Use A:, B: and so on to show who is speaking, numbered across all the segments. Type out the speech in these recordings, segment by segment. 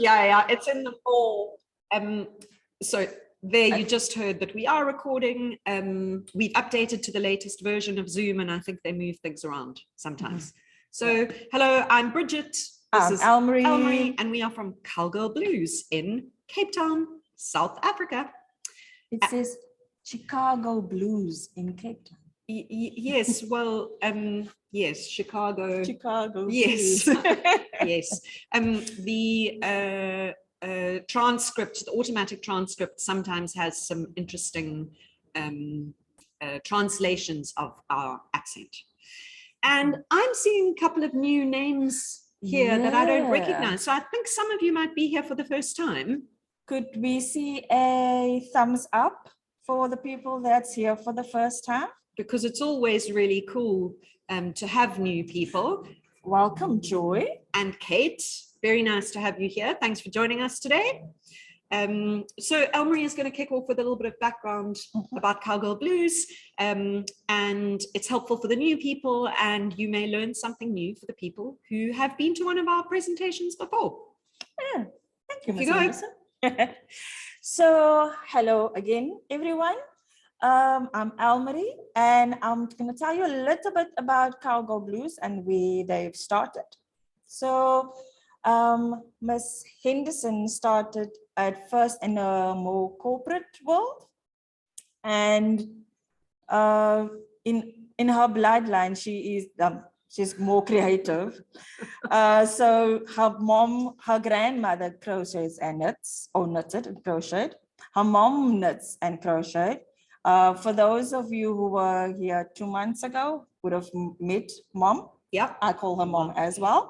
A: Yeah, it's in the fall. So there you just heard that we are recording. We've updated to the latest version of Zoom, and I think they move things around sometimes. So hello, I'm Bridget. This is Elmarie, and we are from Cowgirlblues in Cape Town, South Africa.
B: It says Chicago Blues in Cape Town.
A: Yes, well, yes, Chicago.
B: Yes.
A: Yes. The transcript, the automatic transcript sometimes has some interesting translations of our accent. And I'm seeing a couple of new names here that I don't recognize. So I think some of you might be here for the first time.
B: Could we see a thumbs up for the people that's here for the first time?
A: Because it's always really cool to have new people.
B: Welcome, Joy.
A: And Kate, very nice to have you here. Thanks for joining us today. So Elmarie is going to kick off with a little bit of background about Cowgirlblues, and it's helpful for the new people, and you may learn something new for the people who have been to one of our presentations before.
B: Yeah, thank you, Ms. Anderson. So, hello again, everyone. I'm Elmarie, and I'm going to tell you a little bit about Cowgirlblues and where they've started. So, Ms. Henderson started at first in a more corporate world, and in her bloodline, she's more creative. So her grandmother crochets and knits, or knitted and crocheted. Her mom knits and crocheted. For those of you who were here 2 months ago, would have met Mom.
A: Yeah,
B: I call her Mom as well.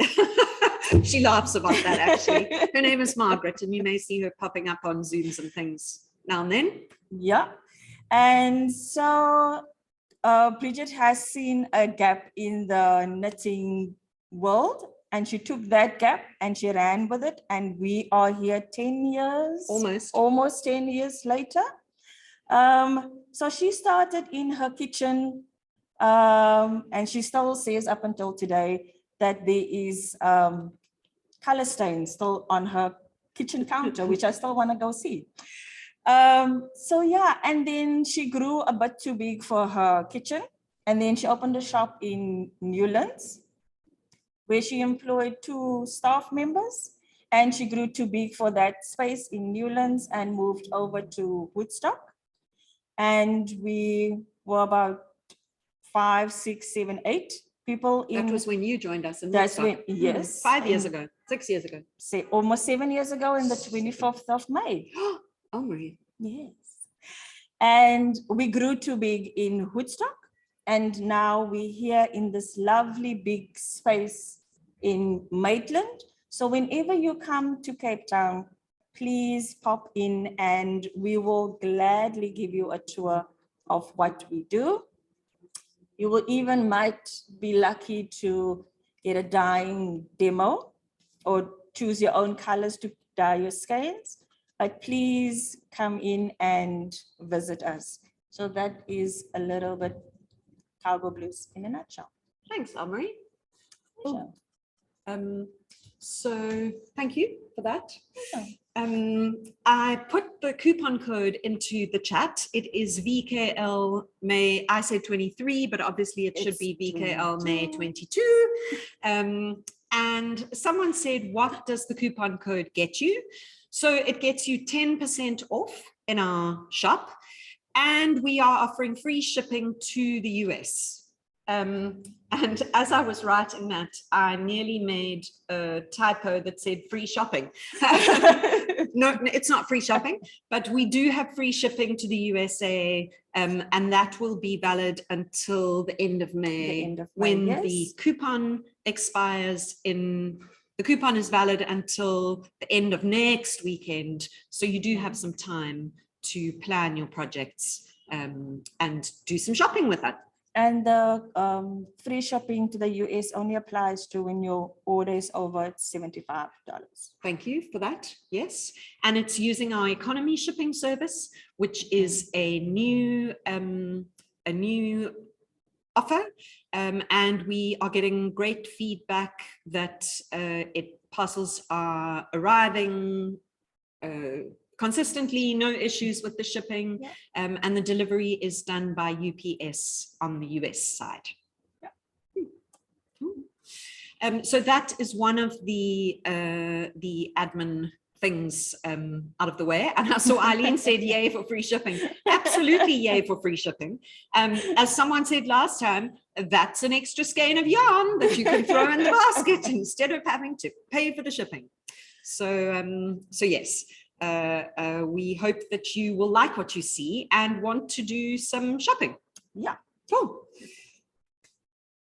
A: She laughs about that, actually. Her name is Margaret, and you may see her popping up on Zooms and things now and then.
B: Yeah. And so Bridget has seen a gap in the knitting world, and she took that gap and she ran with it. And we are here 10 years, almost 10 years later. So she started in her kitchen, and she still says up until today that there is color stains still on her kitchen counter, which I still want to go see. So yeah, and then she grew a bit too big for her kitchen, and then she opened a shop in Newlands, where she employed 2 staff members, and she grew too big for that space in Newlands and moved over to Woodstock. And we were about 5, 6, 7, 8 people.
A: That was when you joined us in
B: That's
A: Woodstock.
B: when, yes.
A: 5 years ago, 6 years ago.
B: Say almost 7 years ago, in the 25th of May.
A: Oh, Marie.
B: Yes. And we grew too big in Woodstock, and now we're here in this lovely big space in Maitland. So whenever you come to Cape Town, please pop in and we will gladly give you a tour of what we do. You will even might be lucky to get a dyeing demo or choose your own colors to dye your skeins. But please come in and visit us. So that is a little bit Cowgirlblues in a nutshell.
A: Thanks, Elmarie. So thank you for that. I put the coupon code into the chat. It is VKL May. I said 23, but obviously it should be VKL 22. May 22. And someone said, what does the coupon code get you? So it gets you 10% off in our shop, and we are offering free shipping to the US. And as I was writing that, I nearly made a typo that said free shopping. No, it's not free shopping, but we do have free shipping to the USA, and that will be valid until the end of May, when yes. The coupon expires in... The coupon is valid until the end of next weekend, so you do have some time to plan your projects and do some shopping with that.
B: And the free shipping to the US only applies to when your order is over $75.
A: Thank you for that. Yes, and it's using our economy shipping service, which is a new offer, and we are getting great feedback that it parcels are arriving consistently, no issues with the shipping, and the delivery is done by UPS on the US side. So that is one of the admin things out of the way. And I saw Eileen said yay for free shipping. Absolutely yay for free shipping. As someone said last time, that's an extra skein of yarn that you can throw in the basket instead of having to pay for the shipping. So, so yes, we hope that you will like what you see and want to do some shopping.
B: Yeah.
A: Cool.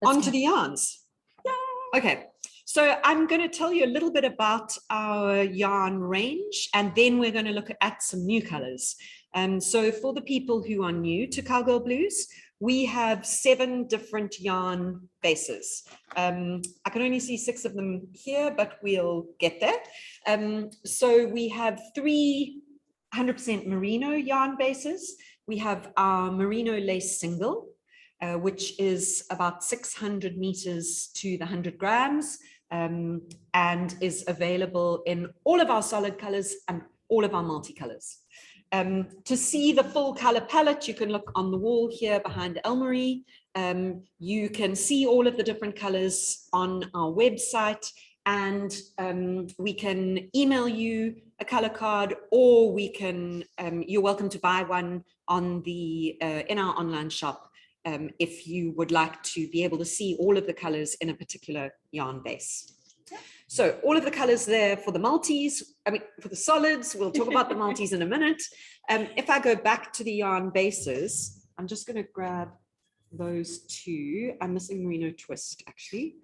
A: On to the yarns. Okay, so I'm going to tell you a little bit about our yarn range, and then we're going to look at some new colors. So for the people who are new to Cowgirlblues, we have 7 different yarn bases. I can only see 6 of them here, but we'll get there. So we have 3 100% merino yarn bases. We have our merino lace single, which is about 600 meters to the 100 grams, and is available in all of our solid colors and all of our multicolors. To see the full color palette, you can look on the wall here behind Elmarie. You can see all of the different colors on our website, and we can email you a color card, or we can, you're welcome to buy one on the in our online shop. If you would like to be able to see all of the colors in a particular yarn base. So all of the colors there for the multis, I mean, for the solids, we'll talk about the multis in a minute. If I go back to the yarn bases, I'm just going to grab those 2. I'm missing Merino Twist, actually.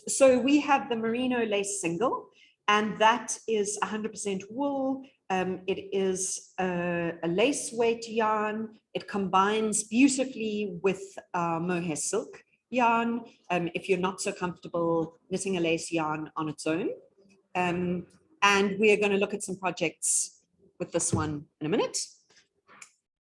A: So we have the Merino Lace Single, and that is 100% wool. It is a lace weight yarn. It combines beautifully with Mohair silk yarn, if you're not so comfortable knitting a lace yarn on its own. And we're going to look at some projects with this one in a minute.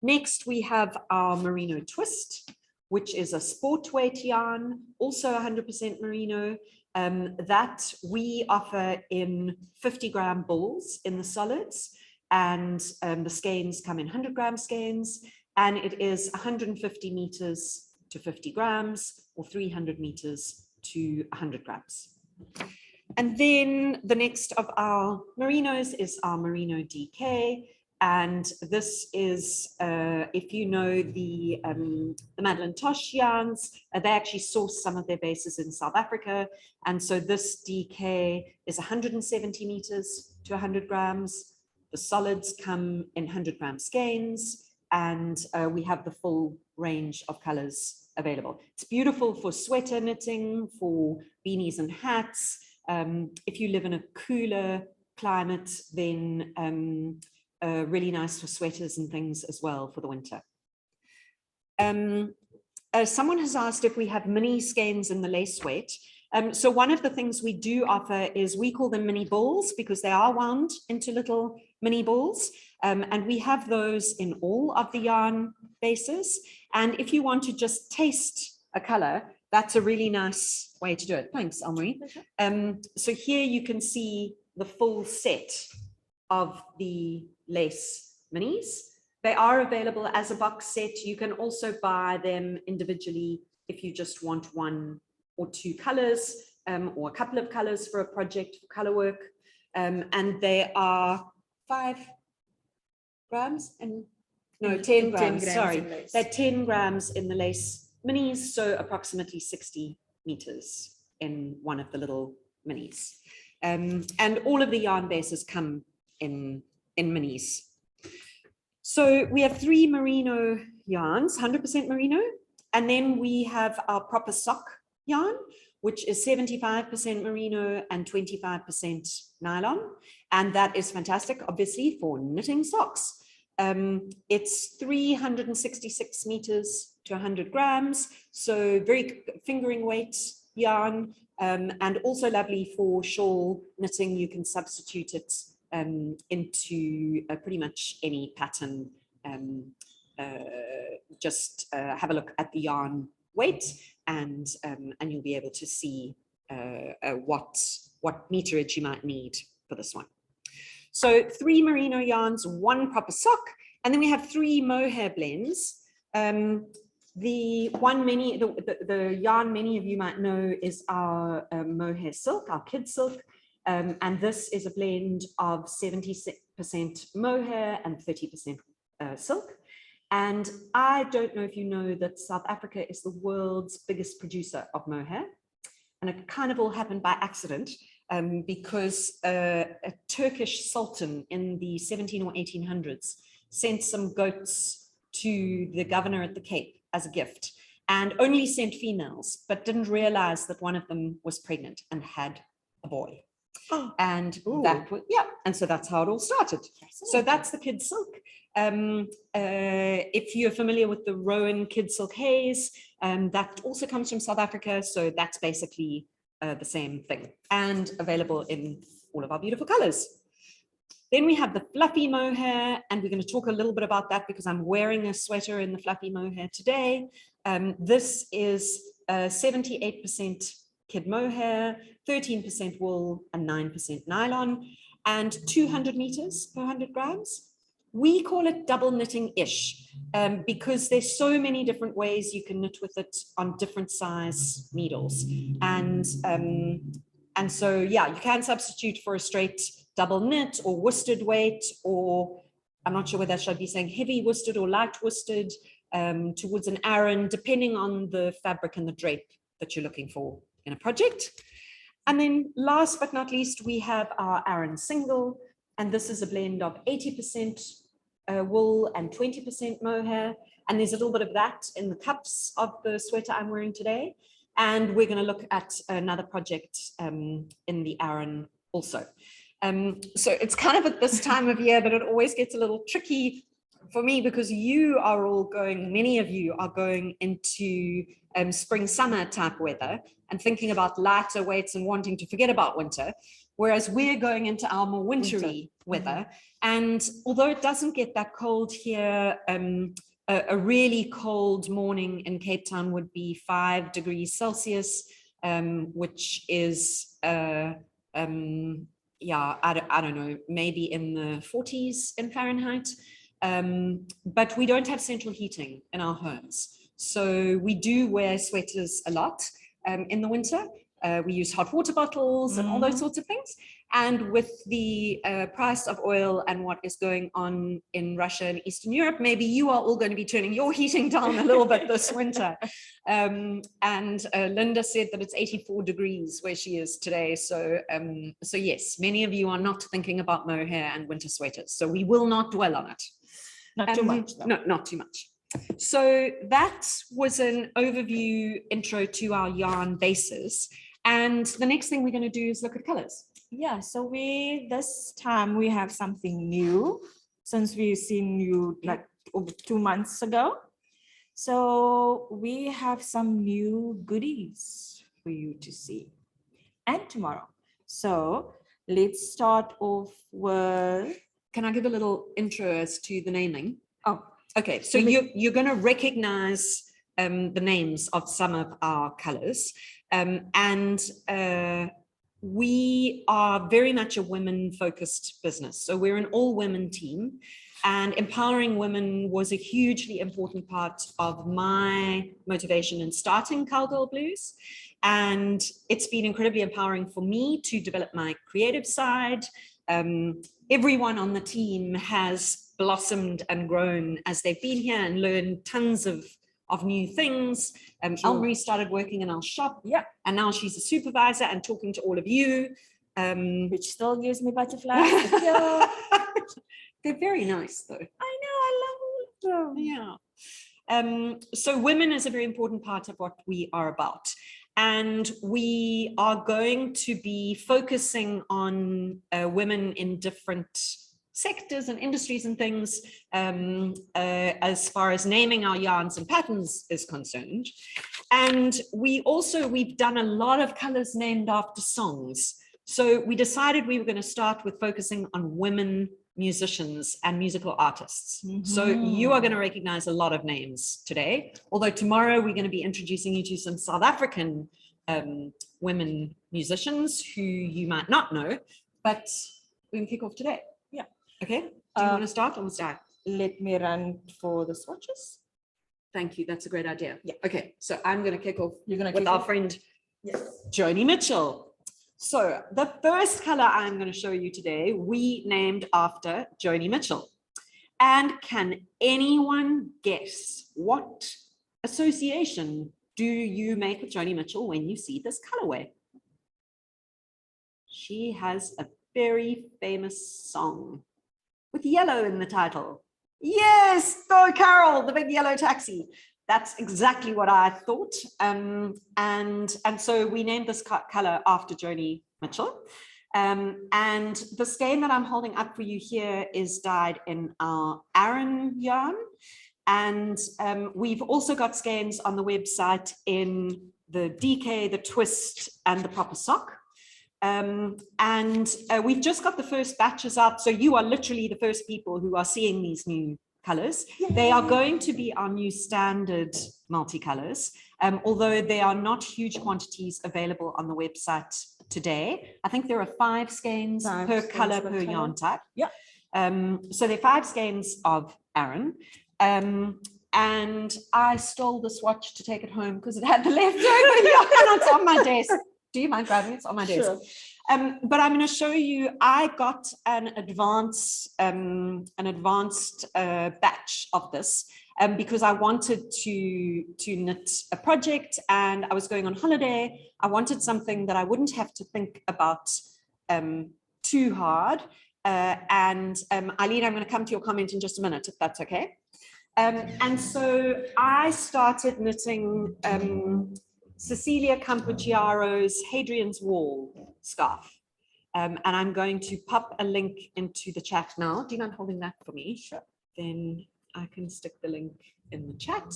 A: Next, we have our Merino Twist, which is a sport weight yarn, also 100% merino. That we offer in 50-gram balls in the solids, and the skeins come in 100-gram skeins, and it is 150 meters to 50 grams, or 300 meters to 100 grams. And then the next of our merinos is our Mourinho Dk, and this is, if you know the Madeleine Tosh yarns, they actually source some of their bases in South Africa, and so this DK is 170 meters to 100 grams. The solids come in 100-gram skeins, and we have the full range of colors available. It's beautiful for sweater knitting, for beanies and hats. If you live in a cooler climate, then really nice for sweaters and things as well for the winter. Someone has asked if we have mini skeins in the lace weight. So one of the things we do offer is, we call them mini balls because they are wound into little mini balls. And we have those in all of the yarn bases. And if you want to just taste a color, that's a really nice way to do it. Thanks, Elmarie. So here you can see the full set of the lace minis. They are available as a box set. You can also buy them individually if you just want 1 or 2 colors, or a couple of colors for a project for color work. And they are 5 grams and no, 10 grams, sorry. They're 10 grams in the lace minis, so approximately 60 meters in one of the little minis. And all of the yarn bases come in minis. So we have 3 merino yarns, 100% merino, and then we have our proper sock yarn, which is 75% merino and 25% nylon, and that is fantastic, obviously, for knitting socks. It's 366 meters to 100 grams, so very fingering weight yarn, and also lovely for shawl knitting. You can substitute it into pretty much any pattern. Just have a look at the yarn weight, and you'll be able to see what what meterage you might need for this one. So 3 merino yarns, 1 proper sock, and then we have 3 mohair blends. The yarn many of you might know is our mohair silk, our kid silk, and this is a blend of 70% mohair and 30% silk. And I don't know if you know that South Africa is the world's biggest producer of mohair, and it kind of all happened by accident. Because a Turkish sultan in the 17 or 1800s sent some goats to the governor at the Cape as a gift, and only sent females, but didn't realize that one of them was pregnant and had a boy. Oh. And that was, and so that's how it all started. So that's the kid silk. If you're familiar with the Rowan kid silk haze, that also comes from South Africa. So that's basically the same thing, and available in all of our beautiful colors. Then we have the fluffy mohair, and we're going to talk a little bit about that because I'm wearing a sweater in the fluffy mohair today. This is 78% kid mohair, 13% wool, and 9% nylon, and 200 meters per 100 grams. We call it double knitting-ish because there's so many different ways you can knit with it on different size needles. And so, yeah, you can substitute for a straight double knit or worsted weight, or I'm not sure whether I should be saying heavy worsted or light worsted, towards an Aran, depending on the fabric and the drape that you're looking for in a project. And then last but not least, we have our Aran single. And this is a blend of 80% wool and 20% mohair. And there's a little bit of that in the cups of the sweater I'm wearing today. And we're going to look at another project in the Aran also. So it's kind of at this time of year that it always gets a little tricky for me, because you are all going, many of you are going into spring, summer type weather and thinking about lighter weights and wanting to forget about winter. Whereas we're going into our more wintry weather. And although it doesn't get that cold here, a really cold morning in Cape Town would be 5 degrees Celsius, which is, I don't know, maybe in the 40s in Fahrenheit. But we don't have central heating in our homes. So we do wear sweaters a lot in the winter. We use hot water bottles and all those sorts of things. And with the price of oil and what is going on in Russia and Eastern Europe, maybe you are all going to be turning your heating down a little bit this winter. And Linda said that it's 84 degrees where she is today. So, so yes, many of you are not thinking about mohair and winter sweaters. So we will not dwell on it.
B: Not too much, though.
A: No, not too much. So that was an overview intro to our yarn bases. And the next thing we're going to do is look at colors.
B: Yeah, so this time we have something new since we've seen you like over 2 months ago. So we have some new goodies for you to see and tomorrow. So let's start off with...
A: Can I give a little intro as to the naming?
B: Oh,
A: okay. So you're going to recognize the names of some of our colors. We are very much a women-focused business. So we're an all-women team, and empowering women was a hugely important part of my motivation in starting Cowgirlblues. And it's been incredibly empowering for me to develop my creative side. Everyone on the team has blossomed and grown as they've been here and learned tons of new things. Elmarie started working in our shop, and now she's a supervisor and talking to all of you.
B: Which still gives me butterflies.
A: They're very nice though.
B: I know, I love them.
A: Yeah. So women is a very important part of what we are about. And we are going to be focusing on women in different sectors and industries and things as far as naming our yarns and patterns is concerned. And we've done a lot of colors named after songs. So we decided we were going to start with focusing on women musicians and musical artists. So you are going to recognize a lot of names today, although tomorrow we're going to be introducing you to some South African women musicians who you might not know, but we can kick off today.
B: Yeah.
A: Okay. Do you want to start or start?
B: Let me run for the swatches.
A: Thank you. That's a great idea. Yeah. Okay. So I'm going to kick off with our friend, Joni Mitchell. So the first color I'm going to show you today, we named after Joni Mitchell. And can anyone guess what association do you make with Joni Mitchell when you see this colorway? She has a very famous song with yellow in the title. Yes, Go Carol, the big yellow taxi. That's exactly what I thought. And so we named this color after Joni Mitchell. And the skein that I'm holding up for you here is dyed in our Aran yarn. And we've also got skeins on the website in the DK, the Twist, and the proper sock. We've just got the first batches out. So you are literally the first people who are seeing these new colors. Yay. They are going to be our new standard multicolors, although there are not huge quantities available on the website today. I think there are 5 skeins per color per yarn type. Yeah. So there are 5 skeins of Aran. And I stole the swatch to take it home because it had the leftover yarn. It's on my desk. Do you mind grabbing it? It's on my desk. Sure. But I'm going to show you, I got an advanced batch of this because I wanted to knit a project and I was going on holiday. I wanted something that I wouldn't have to think about too hard. Eileen, I'm going to come to your comment in just a minute, if that's okay. And so I started knitting Cecilia Campocharo's Hadrian's Wall scarf. And I'm going to pop a link into the chat now. Do you mind holding that for me? Sure. Then I can stick the link in the chat.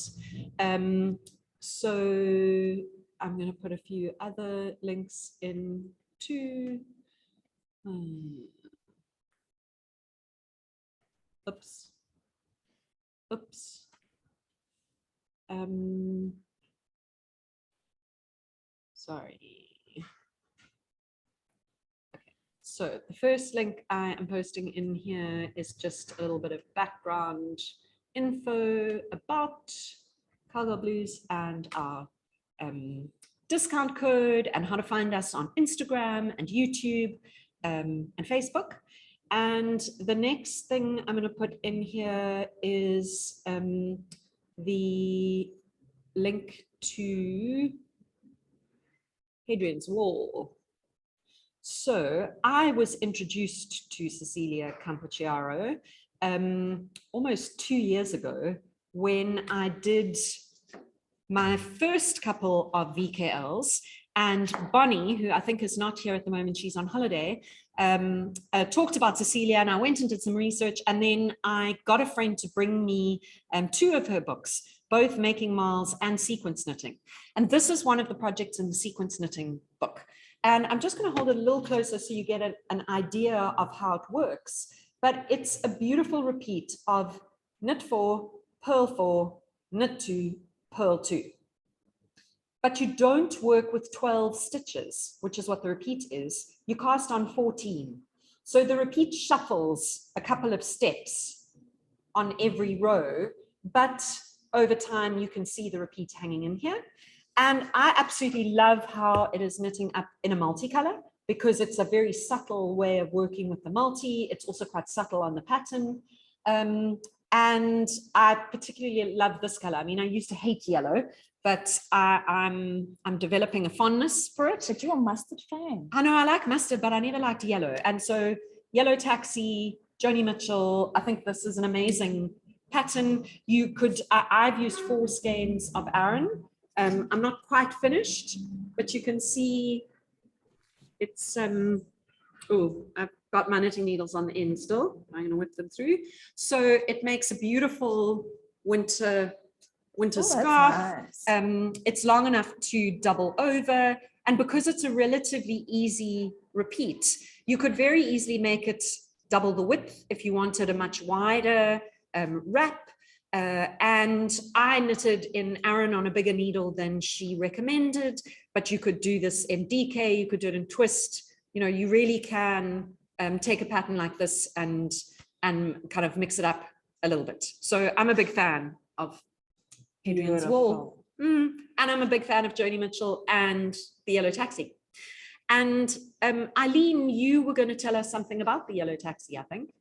A: So I'm going to put a few other links in too. Oops. Sorry. Okay, so the first link I am posting in here is just a little bit of background info about Cowgirlblues and our discount code and how to find us on Instagram and YouTube and Facebook. And the next thing I'm going to put in here is the link to Hadrian's Wall. So I was introduced to Cecilia Campocharo almost 2 years ago when I did my first couple of VKLs, and Bonnie, who I think is not here at the moment, she's on holiday, talked about Cecilia, and I went and did some research, and then I got a friend to bring me 2 of her books, both making marls and sequence knitting. And this is one of the projects in the sequence knitting book. And I'm just going to hold it a little closer so you get an idea of how it works. But it's a beautiful repeat of knit 4, purl 4, knit 2, purl 2. But you don't work with 12 stitches, which is what the repeat is. You cast on 14. So the repeat shuffles a couple of steps on every row, but over time you can see the repeat hanging in here. And I absolutely love how it is knitting up in a multicolor because it's a very subtle way of working with the multi. It's also quite subtle on the pattern. And I particularly love this color. I mean, I used to hate yellow, but I'm developing a fondness for it.
B: But you're a mustard fan.
A: I know I like mustard, but I never liked yellow. And so Yellow Taxi, Joni Mitchell, I think this is an amazing pattern. You could, I've used 4 skeins of Aran. I'm not quite finished, but you can see it's, oh, I've got my knitting needles on the end still. I'm going to whip them through. So it makes a beautiful winter scarf. Nice. It's long enough to double over. And because it's a relatively easy repeat, you could very easily make it double the width if you wanted a much wider wrap. And I knitted in Aran on a bigger needle than she recommended, but you could do this in DK, you could do it in Twist. You know, you really can take a pattern like this and kind of mix it up a little bit. So I'm a big fan of Hadrian's Wall. And I'm a big fan of Joni Mitchell and the Yellow Taxi. And Eileen, you were going to tell us something about the Yellow Taxi, I think.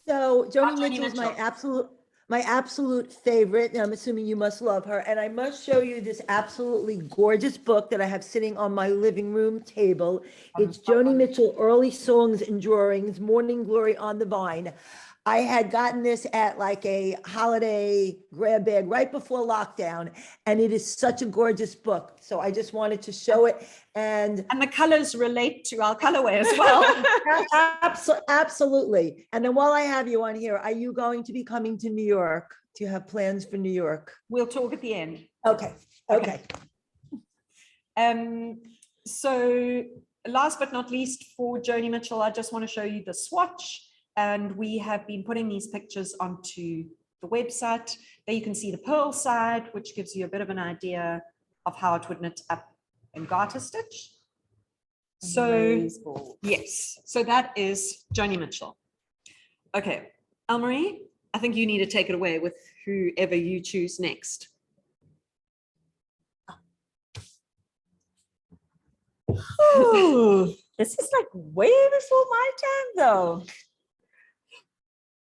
C: So Joni
A: Joni
C: Mitchell is
A: Mitchell.
C: my absolute favorite. And I'm assuming you must love her. And I must show you this absolutely gorgeous book that I have sitting on my living room table. It's Joni Mitchell, Early Songs and Drawings, Morning Glory on the Vine. I had gotten this at like a holiday grab bag right before lockdown, and it is such a gorgeous book. So I just wanted to show it. And
A: the colors relate to our colorway as well.
C: Absolutely. And then while I have you on here, are you going to be coming to New York? Do you have plans for New York?
A: We'll talk at the end.
C: Okay. Okay.
A: So last but not least, for Joni Mitchell, I just want to show you the swatch. And we have been putting these pictures onto the website. There you can see the purl side, which gives you a bit of an idea of how it would knit up in garter stitch. So yes, so that is Joni Mitchell. Okay, Elmarie, I think you need to take it away with whoever you choose next.
B: Ooh, this is like way before my time, though.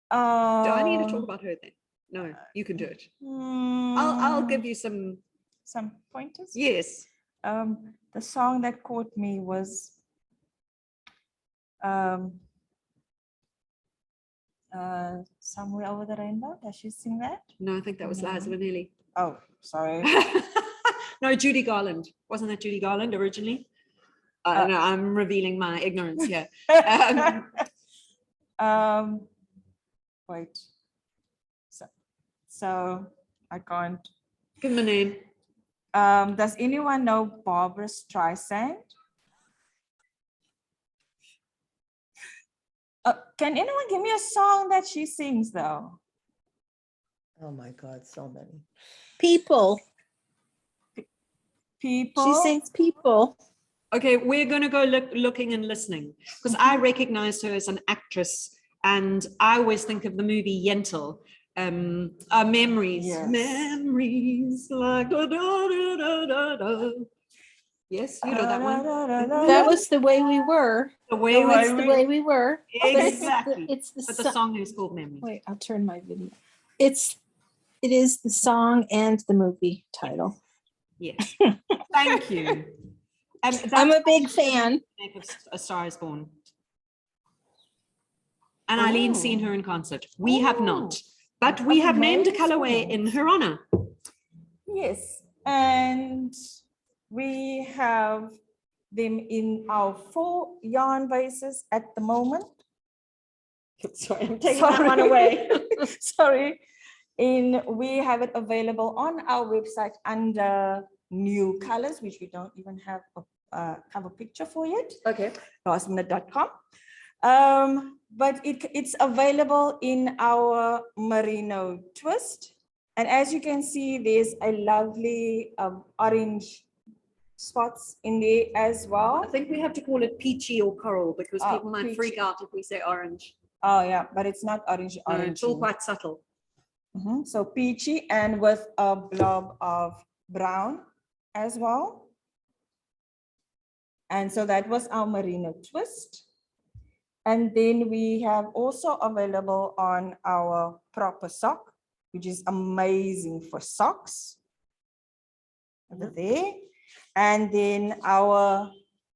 A: Do I need to talk about her then? No, you can do it. I'll give you some
B: pointers.
A: Yes.
B: The song that caught me was Somewhere Over the Rainbow. Does she sing that?
A: No, I think that was Liza Minnelli.
B: Oh, sorry.
A: No, Judy Garland. Wasn't that Judy Garland originally? I know, I'm revealing my ignorance here.
B: Wait. So I can't.
A: Give him a name.
B: Does anyone know Barbara Streisand? Can anyone give me a song that she sings, though?
C: Oh my God, so many.
D: People.
B: People.
D: She sings People.
A: Okay, we're going to go looking and listening, because I recognize her as an actress, and I always think of the movie Yentl. Memories.
B: Yes.
A: Memories like da, da, da, da, da, da. Yes, you know that one.
D: That was The Way We Were.
A: The way
D: That's The Way We Were.
A: Exactly.
D: It's the
A: But the song is called Memories.
D: Wait, I'll turn my video. It is the song and the movie title.
A: Yes. Thank you.
D: I'm a big fan.
A: A Star Is Born. And Eileen's seen her in concert. We have not, but we have named a colorway in her honor.
B: Yes, and we have them in our 4 yarn bases at the moment.
A: Sorry, I'm taking that one away.
B: Sorry. We have it available on our website under new colors, which we don't even have a cover picture for yet.
A: Okay.
B: lastminute.com. But it's available in our Merino Twist. And as you can see, there's a lovely orange spots in there as well.
A: I think we have to call it peachy or coral, because people might freak
B: peachy.
A: out if we say orange.
B: Oh yeah, but it's not orange.
A: No, it's all quite subtle.
B: So peachy and with a blob of brown as well. And so that was our Merino Twist. And then we have also available on our proper sock, which is amazing for socks. Over there. And then our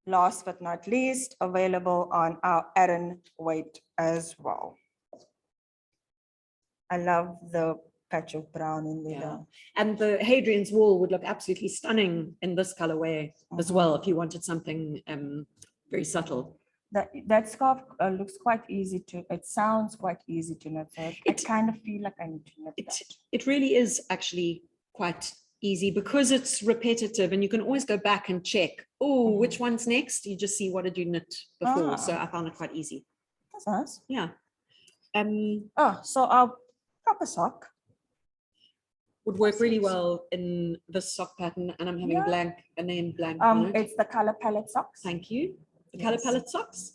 B: last but not least, available on our Aran weight as well. I love the patch of brown in there.
A: Yeah. And the Hadrian's Wall would look absolutely stunning in this colorway as well, if you wanted something very subtle.
B: That scarf looks quite easy to, it sounds quite easy to knit. So I kind of feel like I need to knit that.
A: It really is actually quite easy because it's repetitive and you can always go back and check, oh, which one's next? You just see what did you knit before. So I found it quite easy.
B: That's nice.
A: Yeah.
B: So our proper sock
A: would work really well in this sock pattern, and I'm having a name blank on it.
B: It's the color palette socks.
A: Thank you. The color palette socks.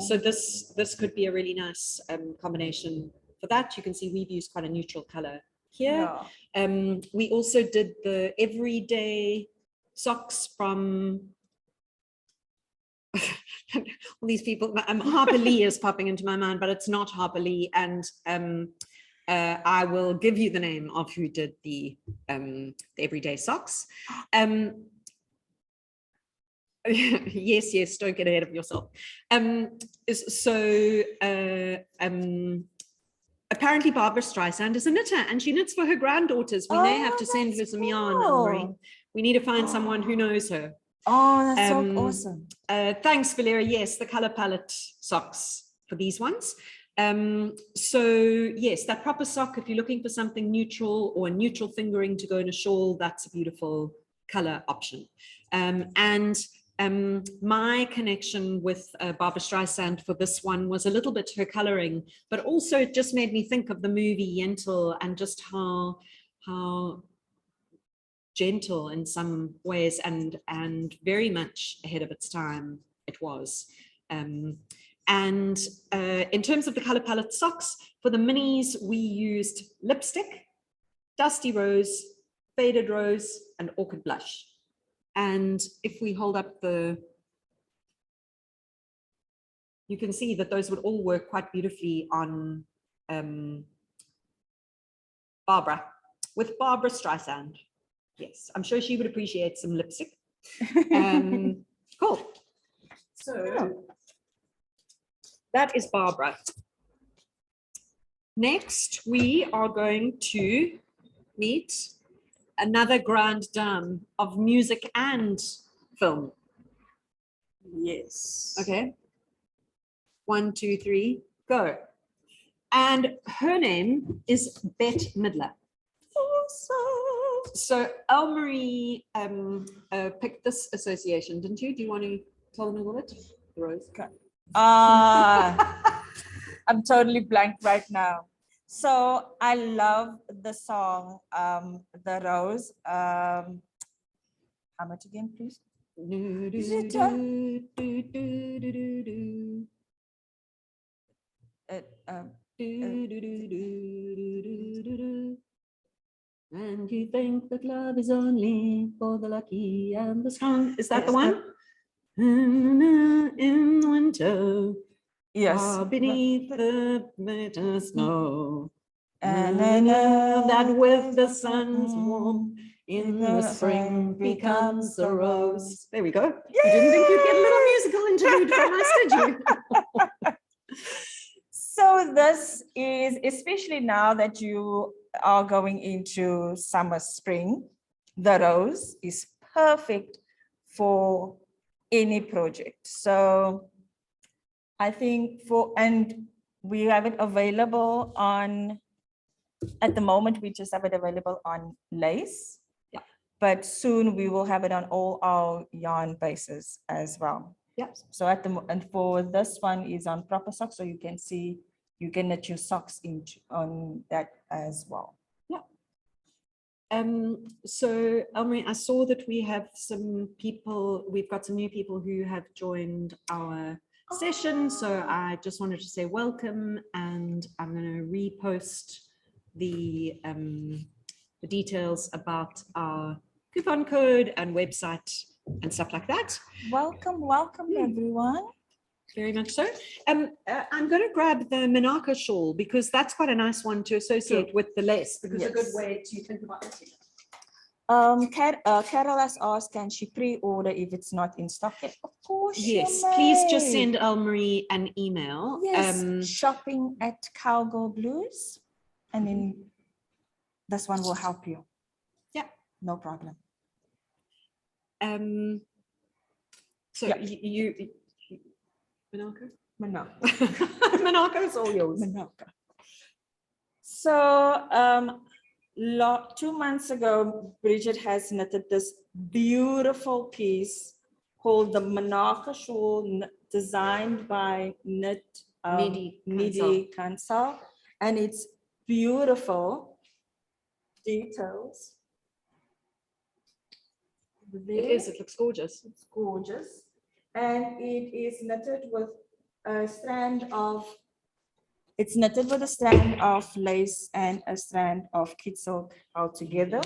A: So this could be a really nice combination for that. You can see we've used quite a neutral color here. We also did the everyday socks from all these people. Harper Lee is popping into my mind, but it's not Harper Lee. And I will give you the name of who did the everyday socks. Yes, don't get ahead of yourself. Apparently Barbara Streisand is a knitter, and she knits for her granddaughters. We may have to send her some yarn, Elmarie. We need to find someone who knows her.
B: Oh, that's so awesome.
A: Thanks, Valeria. Yes, the color palette socks for these ones. So yes, that proper sock, if you're looking for something neutral or a neutral fingering to go in a shawl, that's a beautiful color option. My connection with Barbara Streisand for this one was a little bit her coloring, but also it just made me think of the movie Yentl and just how gentle in some ways and very much ahead of its time it was. In terms of the color palette socks, for the minis, we used lipstick, dusty rose, faded rose, and orchid blush. And if we hold up you can see that those would all work quite beautifully on Barbara Streisand. Yes, I'm sure she would appreciate some lipstick. Cool. So that is Barbara. Next, we are going to meet another grande dame of music and film.
B: Yes.
A: Okay. 1, 2, 3, go. And her name is Bette Midler. Awesome. So Elmarie picked this association, didn't you? Do you want to tell them a little bit? The rose.
B: Okay. I'm totally blank right now. So I love the song, The Rose. How much again, please?
A: And you think that love is only for the lucky and the strong. Is that the one? In winter.
B: Yes.
A: Beneath the bitter snow. And that with the sun's warmth in the spring becomes a rose. There we go. Yay! You didn't think you'd get a little musical interlude from us, did you?
B: So this is, especially now that you are going into summer, spring, the rose is perfect for any project. So I think and we have it available on, at the moment, we just have it available on lace.
A: Yeah.
B: But soon we will have it on all our yarn bases as well.
A: Yeah. So
B: and for this one is on proper socks, so you can see, you can knit your socks on that as well.
A: Yeah. So Elmarie, I saw that we have some people, we've got some new people who have joined our session. So I just wanted to say welcome, and I'm going to repost the details about our coupon code and website and stuff like that.
B: Welcome, everyone.
A: Very much so. I'm going to grab the Menaka shawl because that's quite a nice one to associate with the lace, because a good way to think about it.
B: Carol has asked, can she pre-order if it's not in stock yet? Of course.
A: Yes, please just send Elmarie an email.
B: Yes, shopping at Cowgirlblues, and then this one will help you. Yeah, no problem.
A: So you Menaka?
B: Menaka.
A: Menaka is all yours.
B: Menaka. So 2 months ago, Bridget has knitted this beautiful piece called the Menaka shawl, designed by Nidi Kansal, and it's beautiful. details.
A: It is, it looks gorgeous.
B: It's gorgeous. And it is knitted with a strand of, it's knitted with a strand of lace and a strand of kid silk all together.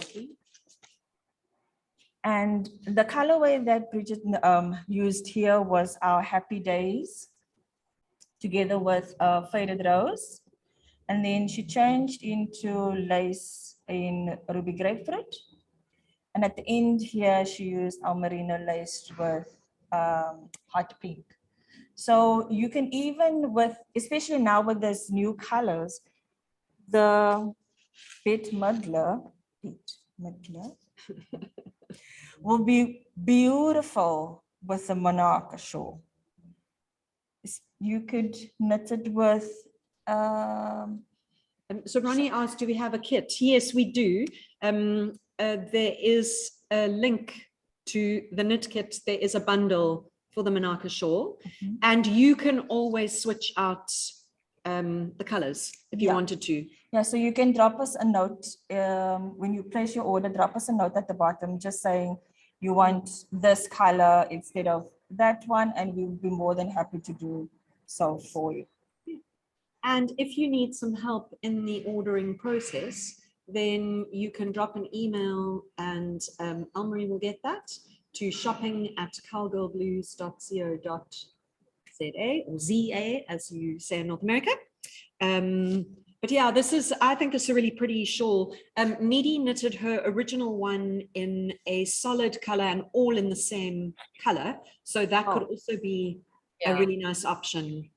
B: And the colorway that Bridget used here was our Happy Days, together with Faded Rose. And then she changed into lace in Ruby Grapefruit. And at the end here, she used our merino lace with hot pink. So you can even with, especially now with this new colors, the Bette Midler will be beautiful with the Menaka shawl. You could knit it with
A: So Ronnie asked, do we have a kit? Yes, we do. There is a link to the knit kit. There is a bundle for the Menaka shawl, and you can always switch out the colors if you wanted to.
B: Yeah, so you can drop us a note when you place your order, drop us a note at the bottom just saying you want this color instead of that one, and we'll be more than happy to do so for you.
A: And if you need some help in the ordering process, then you can drop an email and Elmarie will get that to shopping@cowgirlblues.co.za or ZA, as you say in North America. But yeah, this is, I think it's a really pretty shawl. Nidi knitted her original one in a solid color and all in the same color. So that could also be a really nice option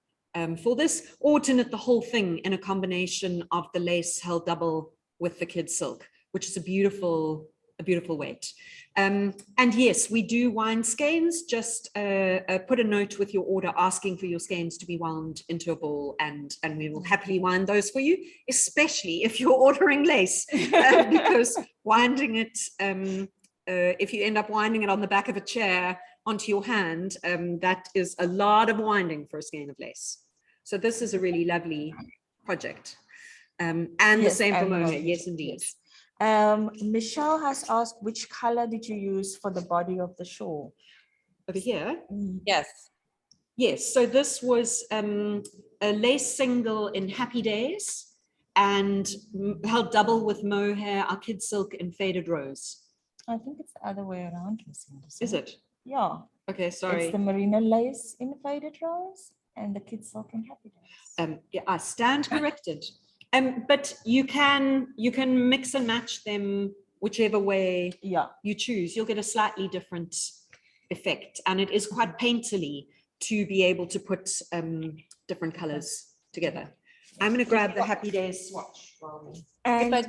A: for this, or to knit the whole thing in a combination of the lace held double with the kid silk, which is a beautiful weight. And yes, we do wind skeins. Just put a note with your order asking for your skeins to be wound into a ball, and we will happily wind those for you, especially if you're ordering lace, because winding it, if you end up winding it on the back of a chair onto your hand, that is a lot of winding for a skein of lace. So this is a really lovely project. And the same for Mohair, yes indeed.
B: Yes. Michelle has asked, which color did you use for the body of the shawl?
A: Over here?
E: Yes.
A: Yes, so this was a lace single in Happy Days and held double with Mohair, our kid silk in Faded Rose.
B: I think it's the other way around.
A: Is it?
B: Yeah.
A: Okay, sorry.
B: It's the merino lace in Faded Rose and the kid silk in Happy Days.
A: Yeah, I stand corrected. But you can mix and match them whichever way you choose. You'll get a slightly different effect, and it is quite painterly to be able to put different colors together. I'm going to grab the Happy Days swatch.
E: If I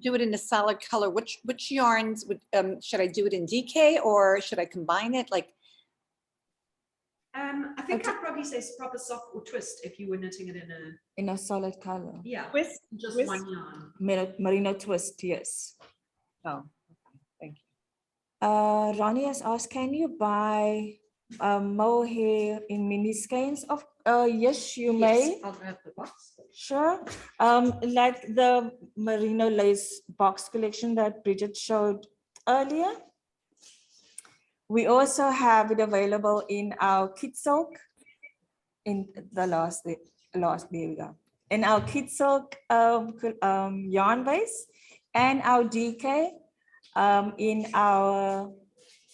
E: do it in a solid color, which yarns would should I do it in DK or should I combine it? Like,
A: I think I'd probably say proper soft or twist if you were knitting it
B: in a solid color.
A: Yeah,
E: twist,
A: just
E: twist.
A: one yarn.
B: Merino twist, yes.
E: Oh, thank you.
B: Ronnie has asked, can you buy mohair in mini skeins? Of yes, you may.
A: I'll grab the box.
B: Sure. Like the merino lace box collection that Bridget showed earlier. We also have it available in our kid silk in the last there we go. In our kid silk yarn base and our DK in our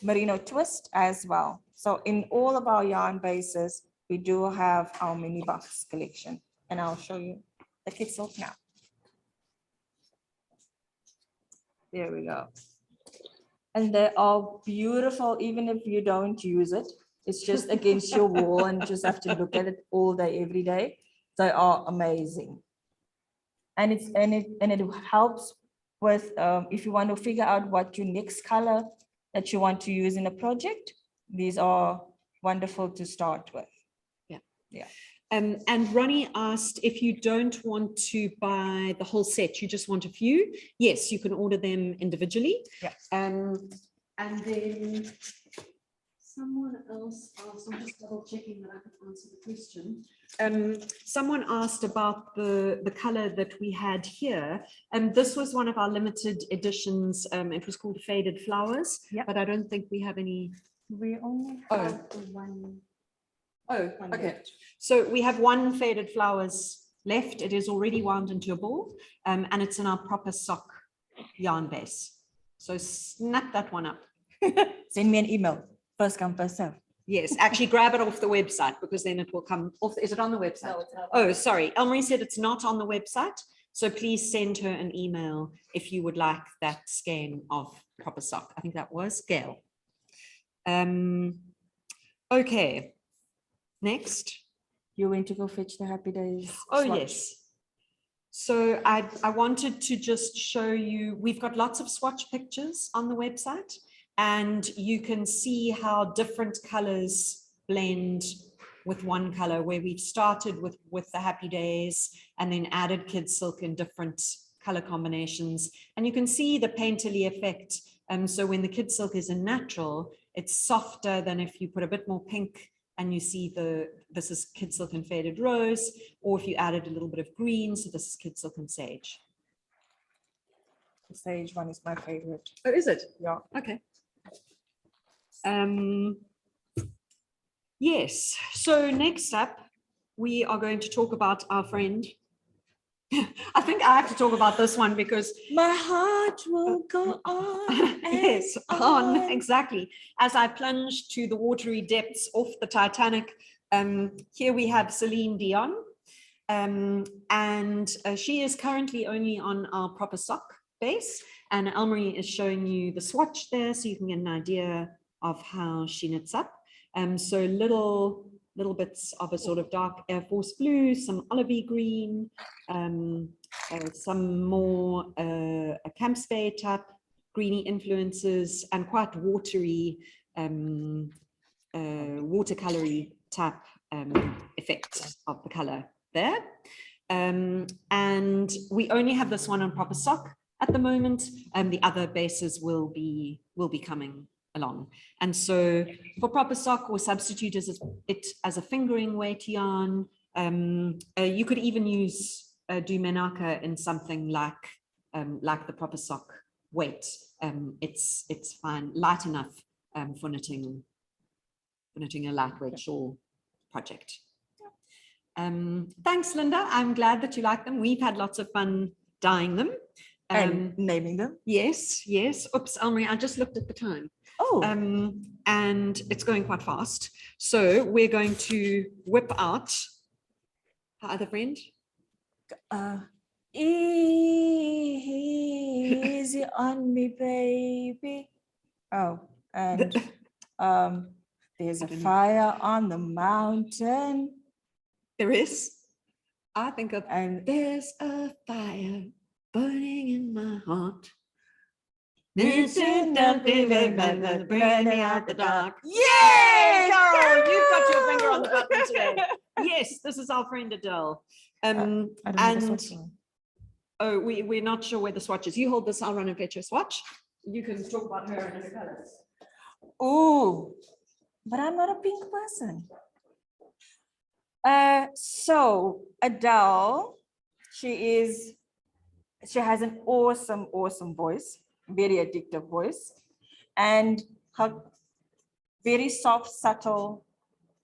B: merino twist as well. So in all of our yarn bases, we do have our mini box collection, and I'll show you the kid silk now. There we go. And they are beautiful, even if you don't use it. It's just against your wall and just have to look at it all day, every day. They are amazing. And it helps with if you want to figure out what your next color that you want to use in a project. These are wonderful to start with. Yeah.
A: And Ronnie asked, if you don't want to buy the whole set, you just want a few, yes, you can order them individually.
B: Yeah.
A: And then Someone else asked, I'm just double checking that I can answer the question. Someone asked about the color that we had here. And this was one of our limited editions. It was called Faded Flowers,
B: Yep.
A: but I don't think we have any.
B: We only
A: Oh.
B: have the one.
A: Oh,
B: one
A: okay.
B: left.
A: So we have one Faded Flowers left. It is already wound into a ball, and it's in our proper sock yarn base. So snap that one up.
B: Send me an email. First come, first serve.
A: Yes, actually grab it off the website because then it will come off. Is it on the website?
E: No, it's not.
A: Oh, sorry. Elmarie said it's not on the website. So please send her an email if you would like that scan of proper sock. I think that was Gail. Okay. Next.
B: You went to go fetch the Happy Days.
A: Oh,
B: swatch.
A: yes. So I wanted to just show you, we've got lots of swatch pictures on the website, and you can see how different colors blend with one color, where we've started with the Happy Days and then added Kid Silk in different color combinations. And you can see the painterly effect. So when the Kid Silk is in natural, it's softer than if you put a bit more pink and you see this is Kid Silk and Faded Rose, or if you added a little bit of green, so this is Kid Silk and Sage.
B: The sage one is my favorite.
A: Oh, is it?
B: Yeah.
A: Okay. Yes, so next up, we are going to talk about our friend. I think I have to talk about this one because
B: My heart will go on.
A: yes, on exactly. As I plunge to the watery depths off the Titanic, here we have Celine Dion, and she is currently only on our proper sock base, and Elmarie is showing you the swatch there, so you can get an idea of how she knits up. So little bits of a sort of dark Air Force blue, some olivey green, some more a camp spade type greeny influences, and quite watery, watercolory type effect of the color there. And we only have this one on proper sock at the moment, and the other bases will be coming along. And so for proper sock, or substitute it as a fingering weight yarn. You could even use do Menaka in something like the proper sock weight. It's fine, light enough for knitting a lightweight shawl project. Thanks, Linda. I'm glad that you like them. We've had lots of fun dyeing them.
B: And naming them.
A: Yes, yes. Oops, Elmarie, I just looked at the time.
B: Oh.
A: And it's going quite fast. So we're going to whip out our other friend.
B: Easy on me, baby. Oh, and there's a fire on the mountain.
A: There is. I think of,
B: And
A: there's a fire burning in my heart.
B: Burning
A: out the dark.
B: Yay!
A: Carol, you've got your finger on the button today. Yes, this is our friend Adele.
B: I don't know the swatch one.
A: Oh, we're not sure where the swatch is. You hold this, I'll run and fetch your swatch. You can talk about her and her colors.
B: Oh, but I'm not a pink person. So Adele, she has an awesome voice, very addictive voice, and her very soft, subtle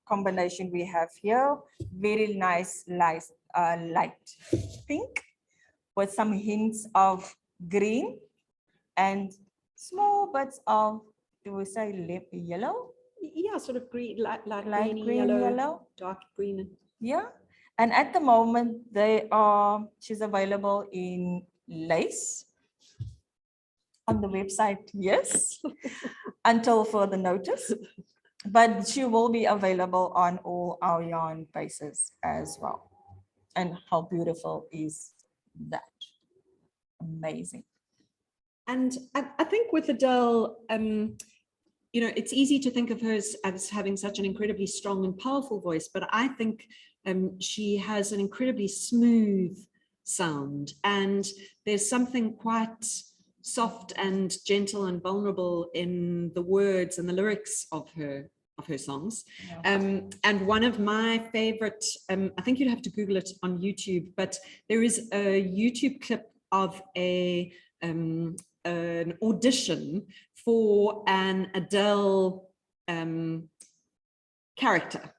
B: combination we have here, very nice, light pink with some hints of green and small bits of, do we say yellow?
A: Yeah, sort of green, light
B: Light
A: greeny,
B: green, yellow.
A: dark green.
B: Yeah, and at the moment she's available in lace on the website, yes, until further notice, but she will be available on all our yarn bases as well. And how beautiful is that? Amazing.
A: And I think with Adele, you know, it's easy to think of her as having such an incredibly strong and powerful voice, but I think she has an incredibly smooth sound, and there's something quite soft and gentle and vulnerable in the words and the lyrics of her her songs.
B: Yeah.
A: And one of my favorite, I think you'd have to Google it on YouTube, but there is a YouTube clip of an audition for an Adele character.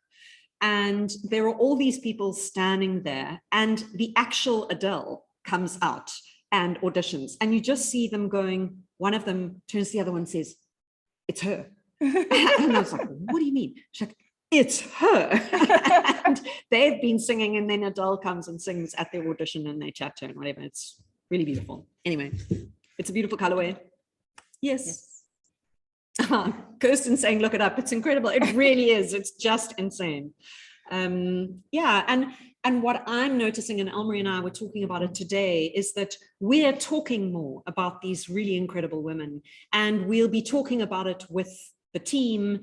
A: And there are all these people standing there, and the actual Adele comes out and auditions, and you just see them going, one of them turns to the other one and says, "It's her." And I was like, "What do you mean?" She's like, "It's her." And they've been singing, and then Adele comes and sings at their audition, and they chat to her and whatever. It's really beautiful. Anyway, it's a beautiful colorway. Yes. Kirsten saying, "Look it up." It's incredible. It really is. It's just insane. Yeah, and what I'm noticing, and Elmarie and I were talking about it today, is that we're talking more about these really incredible women, and we'll be talking about it with the team,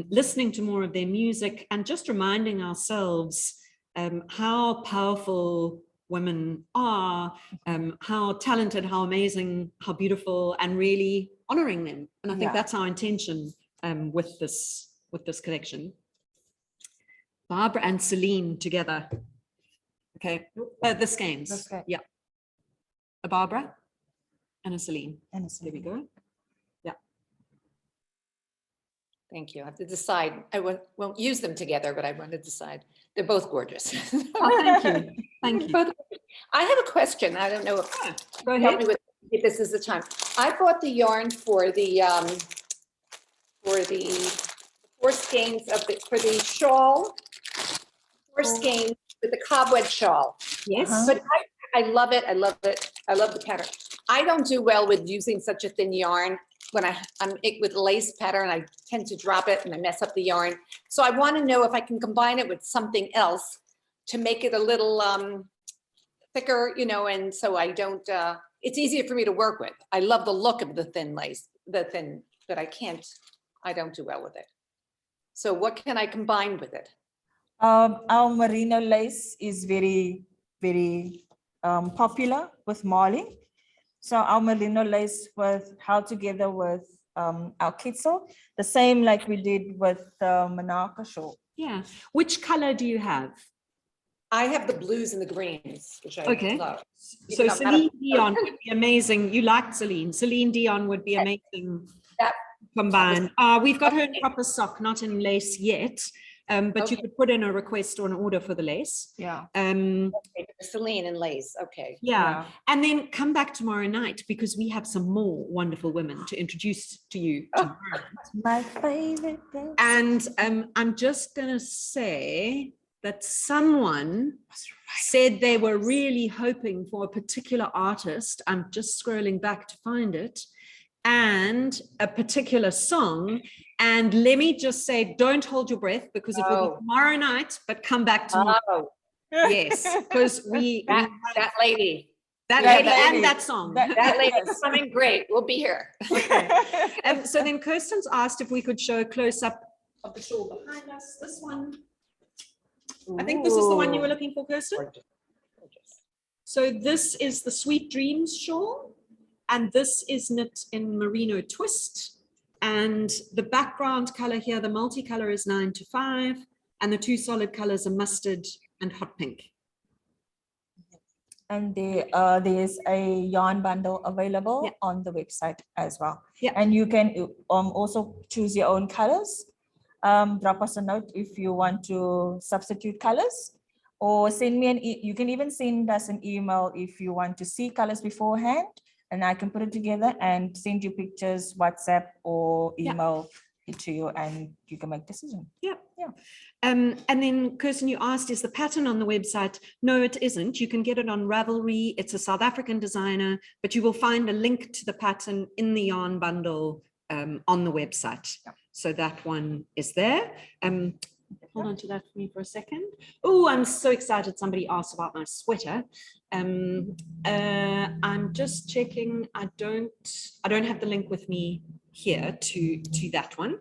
A: listening to more of their music, and just reminding ourselves how powerful women are, how talented, how amazing, how beautiful, and really honoring them. And I think that's our intention with this collection. Barbara and Celine together. Okay, the skeins. Yeah, a Barbara and a Celine. There we go. Yeah.
E: Thank you. I have to decide. I won't use them together, but I want to decide. They're both gorgeous.
A: Oh, thank you. Thank you.
E: Both. I have a question. I don't know if
A: Go
E: help
A: ahead.
E: me with if this is the time. I bought the yarn for the four skeins of the for the shawl. Four skeins with the cobweb shawl.
A: Yes.
E: But I love it. I love it. I love the pattern. I don't do well with using such a thin yarn. When I'm with lace pattern, I tend to drop it and I mess up the yarn. So I want to know if I can combine it with something else to make it a little thicker, you know, and so I don't, it's easier for me to work with. I love the look of the thin lace, but I don't do well with it. So what can I combine with it?
B: Our merino lace is very, very popular with marling. So our merino lace was held together with our kitzel, the same like we did with the Menaka shawl.
A: Yeah. Which color do you have?
E: I have the blues and the greens, which I love.
A: So
E: Even though I'm not
A: Celine Dion would be amazing. You liked Celine. Celine Dion would be amazing
E: That-
A: combined. We've got her in proper sock, not in lace yet. But you could put in a request or an order for the lace.
B: Yeah.
E: Celine and lace. Okay.
A: Yeah. And then come back tomorrow night because we have some more wonderful women to introduce to you tomorrow.
B: My favorite place.
A: And I'm just going to say that someone said they were really hoping for a particular artist. I'm just scrolling back to find it. And a particular song. And let me just say, don't hold your breath because it will be tomorrow night, but come back tomorrow.
E: Oh.
A: Yes, because
E: that lady.
A: That
B: Yeah,
A: lady
B: that
A: and
B: lady.
A: that song.
E: That lady's coming great. We'll be here.
A: So then Kirsten's asked if we could show a close-up of the shawl behind us. This one. I think this is the one you were looking for, Kirsten.
E: Gorgeous.
A: So this is the Sweet Dreams shawl. And this is knit in Merino Twist. And the background color here, the multicolor is 9-5. And the two solid colors are mustard and hot pink.
B: And there's a yarn bundle available on the website as well.
A: Yeah.
B: And you can also choose your own colors. Drop us a note if you want to substitute colors, or send me you can even send us an email if you want to see colors beforehand, and I can put it together and send you pictures, WhatsApp or email it to you, and you can make a decision.
A: Yeah. And then Kirsten, you asked, is the pattern on the website? No, it isn't. You can get it on Ravelry. It's a South African designer, but you will find a link to the pattern in the yarn bundle on the website. Yeah. So that one is there. Hold on to that for me for a second. Oh, I'm so excited. Somebody asked about my sweater. I'm just checking. I don't have the link with me here to that one.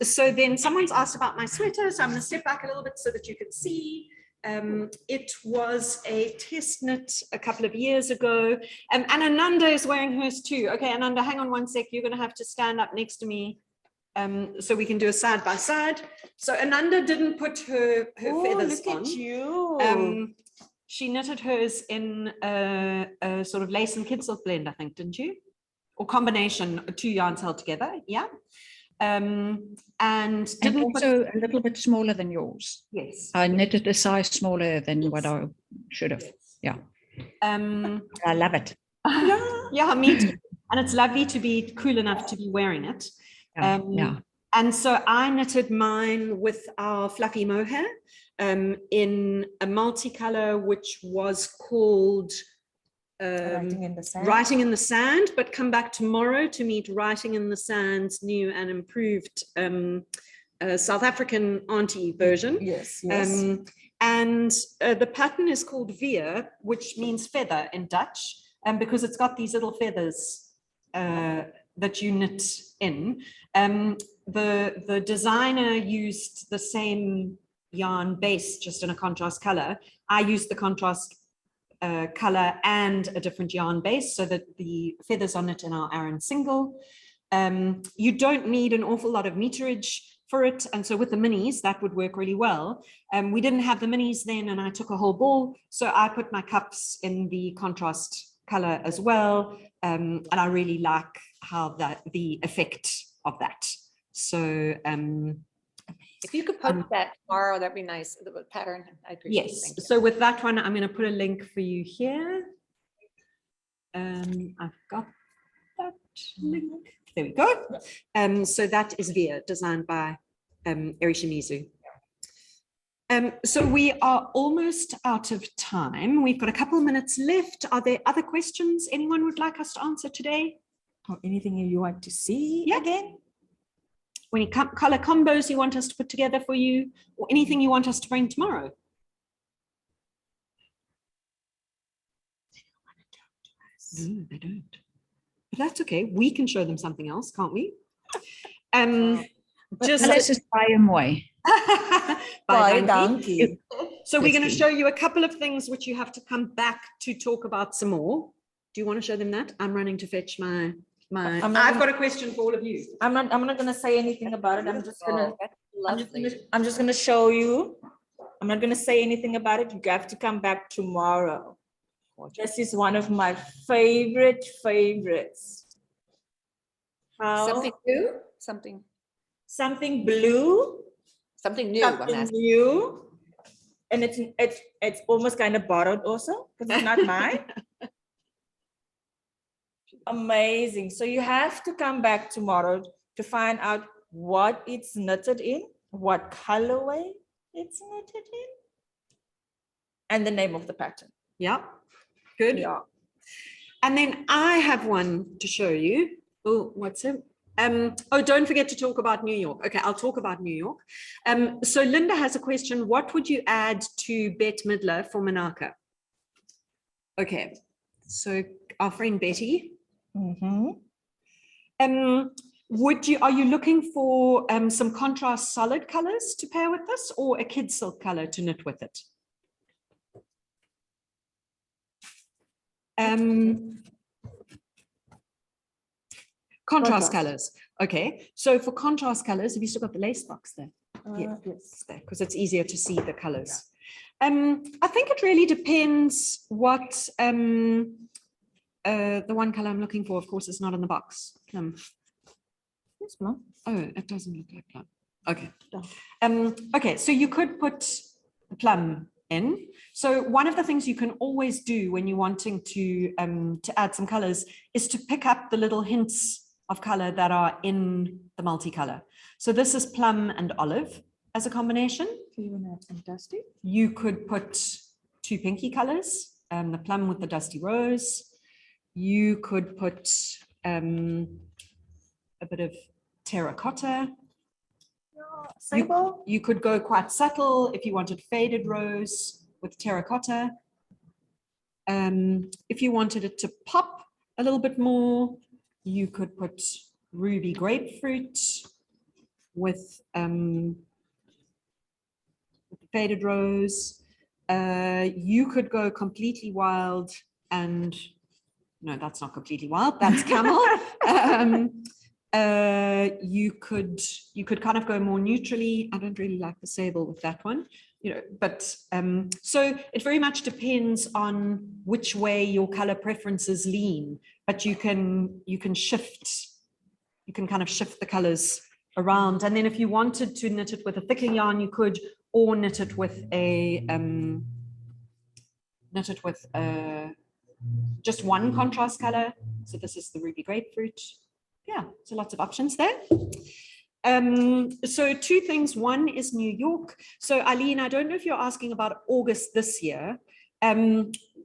A: So then someone's asked about my sweater. So I'm going to step back a little bit so that you can see. It was a test knit a couple of years ago. And Ananda is wearing hers too. Okay, Ananda, hang on one sec. You're going to have to stand up next to me. So we can do a side by side. So Ananda didn't put her
B: Oh,
A: feathers
B: look
A: on.
B: at you.
A: She knitted hers in a sort of lace and kid silk blend, I think, didn't you? Or combination, 2 yarns held together, yeah. And didn't
F: also a little bit smaller than yours.
A: yes.
F: I knitted a size smaller than what I should have. Yeah. I love it.
A: Yeah, me too. And it's lovely to be cool enough to be wearing it.
F: Yeah.
A: And so I knitted mine with our fluffy mohair in a multicolor, which was called
B: Writing in the Sand.
A: Writing in the Sand, but come back tomorrow to meet Writing in the Sand's new and improved South African auntie version.
B: Yes, yes.
A: And the pattern is called Veer, which means feather in Dutch, and because it's got these little feathers that you knit in. The designer used the same yarn base, just in a contrast color. I used the contrast color and a different yarn base so that the feathers on it in our Aran single. You don't need an awful lot of meterage for it, and so with the minis that would work really well. We didn't have the minis then, and I took a whole ball, so I put my cups in the contrast color as well, and I really like how the effect of that. So
E: If you could post that tomorrow, that'd be nice, the pattern. I appreciate it.
A: yes,
E: Thank you.
A: so with that one, I'm going to put a link for you here. I've got that link. There we go. So that is Veer, designed by Eri Shimizu. So we are almost out of time. We've got a couple of minutes left. Are there other questions anyone would like us to answer today?
B: Or anything you want to see again?
A: Or any color combos you want us to put together for you, or anything you want us to bring tomorrow? No, they don't. But that's okay. We can show them something else, can't we? Just
F: This is baie mooi.
A: Bye,
B: Bye,
A: Dankie.
B: donkey.
A: So we're going to show you a couple of things which you have to come back to talk about some more. Do you want to show them that? I'm running to fetch my. I've got a question for all of you.
B: I'm not gonna say anything about it. I'm just gonna
E: Lovely.
B: I'm just gonna show you. I'm not gonna say anything about it. You have to come back tomorrow. This is one of my favorites.
E: Something new?
B: Something blue.
E: Something new. I'm
B: Something
E: asking.
B: new. And it's almost kind of borrowed also, because it's not mine. Amazing. So you have to come back tomorrow to find out what it's knitted in, what colorway it's knitted in, and the name of the pattern.
A: Yeah, good.
B: Yeah.
A: And then I have one to show you. Oh, what's it? Oh, don't forget to talk about New York. Okay, I'll talk about New York. So Linda has a question. What would you add to Bette Midler for Menaka? Okay, so our friend Betty.
B: Mm-hmm.
A: Are you looking for some contrast solid colors to pair with this, or a kid silk color to knit with it? Contrast colors. Okay, so for contrast colors, have you still got the lace box there? Yeah,
B: Yes.
A: because it's easier to see the colors. I think it really depends what the one color I'm looking for, of course, is not in the box. Plum.
B: Yes, Mom.
A: Oh, it doesn't look like plum. Okay. Okay, so you could put plum in. So one of the things you can always do when you're wanting to add some colors is to pick up the little hints of color that are in the multicolor. So this is plum and olive as a combination.
B: So you want to add some dusty?
A: You could put 2 pinky colors, the plum with the dusty rose. You could put a bit of terracotta.
B: Sable?
A: You could go quite subtle if you wanted faded rose with terracotta. If you wanted it to pop a little bit more, you could put ruby grapefruit with faded rose. You could go completely wild and no, that's not completely wild. That's camel. you could kind of go more neutrally. I don't really like the sable with that one, but so it very much depends on which way your color preferences lean, but you can kind of shift the colors around. And then if you wanted to knit it with a thicker yarn, you could, or knit it with just one contrast color. So this is the ruby grapefruit. Yeah, so lots of options there. So two things. One is New York. So Eileen, I don't know if you're asking about August this year.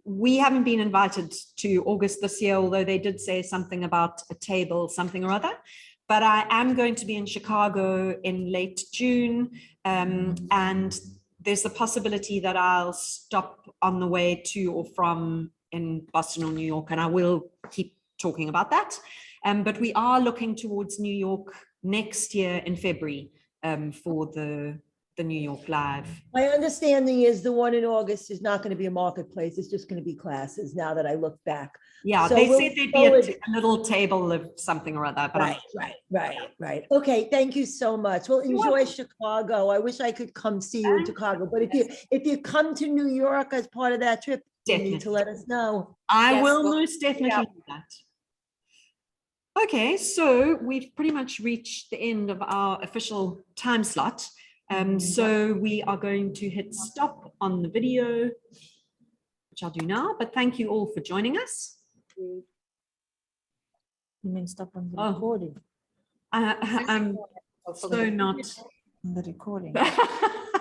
A: We haven't been invited to August this year, although they did say something about a table, something or other. But I am going to be in Chicago in late June, and there's the possibility that I'll stop on the way to or from in Boston or New York, and I will keep talking about that. But we are looking towards New York next year in February for the New York Live.
C: My understanding is the one in August is not going to be a marketplace. It's just going to be classes now that I look back.
A: Yeah,
C: So
A: they
C: we'll
A: said there'd be
C: forward-
A: a little table of something or other. But
C: Right. Okay, thank you so much. Well, enjoy Chicago. I wish I could come see you in Chicago, but if you come to New York as part of that trip, you need to let us know.
A: I
E: Yes,
A: will
E: well,
A: most definitely do that. Okay, so we've pretty much reached the end of our official time slot. So we are going to hit stop on the video, which I'll do now, but thank you all for joining us.
B: You mean stop on the
A: Oh.
B: recording?
A: I'm so not.
B: On the recording.